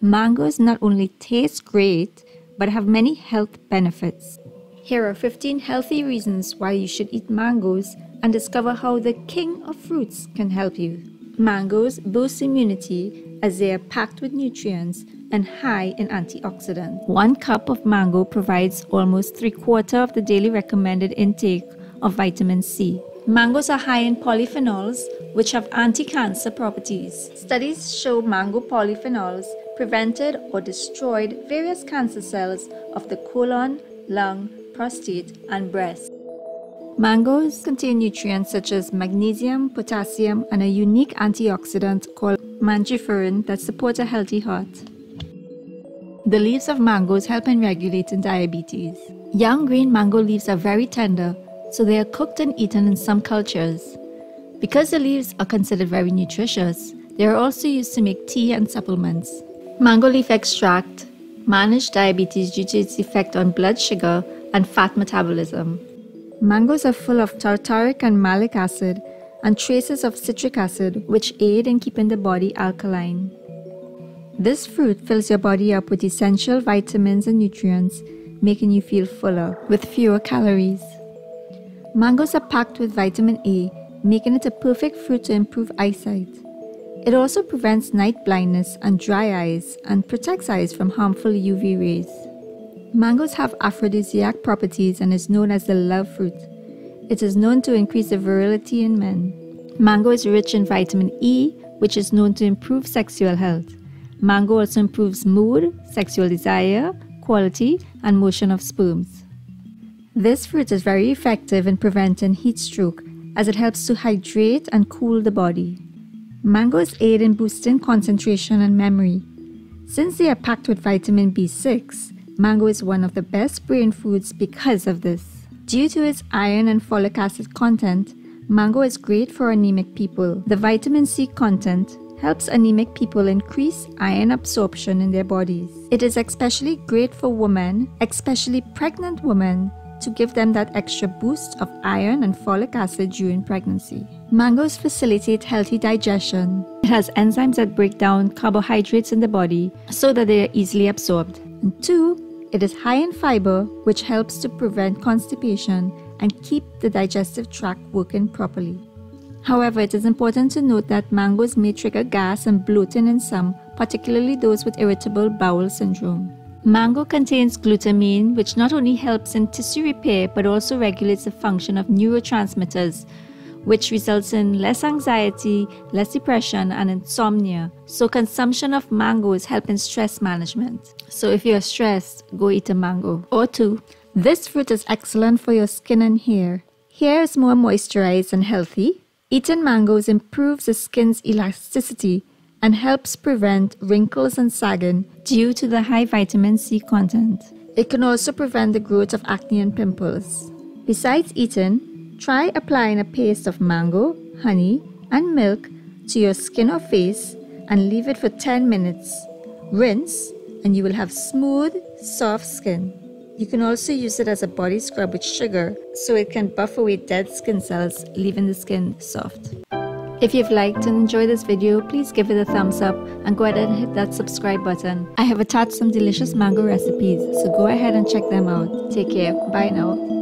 Mangoes not only taste great, but have many health benefits. Here are 15 healthy reasons why you should eat mangoes and discover how the king of fruits can help you. Mangoes boost immunity as they are packed with nutrients and high in antioxidants. 1 cup of mango provides almost 3/4 of the daily recommended intake of vitamin C. Mangoes are high in polyphenols, which have anti-cancer properties. Studies show mango polyphenols prevented or destroyed various cancer cells of the colon, lung, prostate, and breast. Mangoes contain nutrients such as magnesium, potassium, and a unique antioxidant called mangiferin that supports a healthy heart. The leaves of mangoes help in regulating diabetes. Young green mango leaves are very tender, so they are cooked and eaten in some cultures. Because the leaves are considered very nutritious, they are also used to make tea and supplements. Mango leaf extract manage diabetes due to its effect on blood sugar and fat metabolism. Mangoes are full of tartaric and malic acid and traces of citric acid, which aid in keeping the body alkaline. This fruit fills your body up with essential vitamins and nutrients, making you feel fuller with fewer calories. Mangoes are packed with vitamin A, making it a perfect fruit to improve eyesight. It also prevents night blindness and dry eyes and protects eyes from harmful UV rays. Mangoes have aphrodisiac properties and is known as the love fruit. It is known to increase the virility in men. Mango is rich in vitamin E, which is known to improve sexual health. Mango also improves mood, sexual desire, quality, and motion of sperms. This fruit is very effective in preventing heat stroke as it helps to hydrate and cool the body. Mangoes aid in boosting concentration and memory. Since they are packed with vitamin B6, mango is one of the best brain foods because of this. Due to its iron and folic acid content, mango is great for anemic people. The vitamin C content helps anemic people increase iron absorption in their bodies. It is especially great for women, especially pregnant women, to give them that extra boost of iron and folic acid during pregnancy. Mangoes facilitate healthy digestion. It has enzymes that break down carbohydrates in the body so that they are easily absorbed. And 2, it is high in fiber, which helps to prevent constipation and keep the digestive tract working properly. However, it is important to note that mangoes may trigger gas and bloating in some, particularly those with irritable bowel syndrome. Mango contains glutamine, which not only helps in tissue repair but also regulates the function of neurotransmitters, which results in less anxiety, less depression, and insomnia. So consumption of mangoes help in stress management. So if you're stressed, go eat a mango or 2. This fruit is excellent for your skin and hair. Hair is more moisturized and healthy. Eating mangoes improves the skin's elasticity and helps prevent wrinkles and sagging due to the high vitamin C content. It can also prevent the growth of acne and pimples. Besides eating, try applying a paste of mango, honey, and milk to your skin or face and leave it for 10 minutes. Rinse and you will have smooth, soft skin. You can also use it as a body scrub with sugar so it can buff away dead skin cells, leaving the skin soft. If you've liked and enjoyed this video, please give it a thumbs up and go ahead and hit that subscribe button. I have attached some delicious mango recipes, so go ahead and check them out. Take care. Bye now.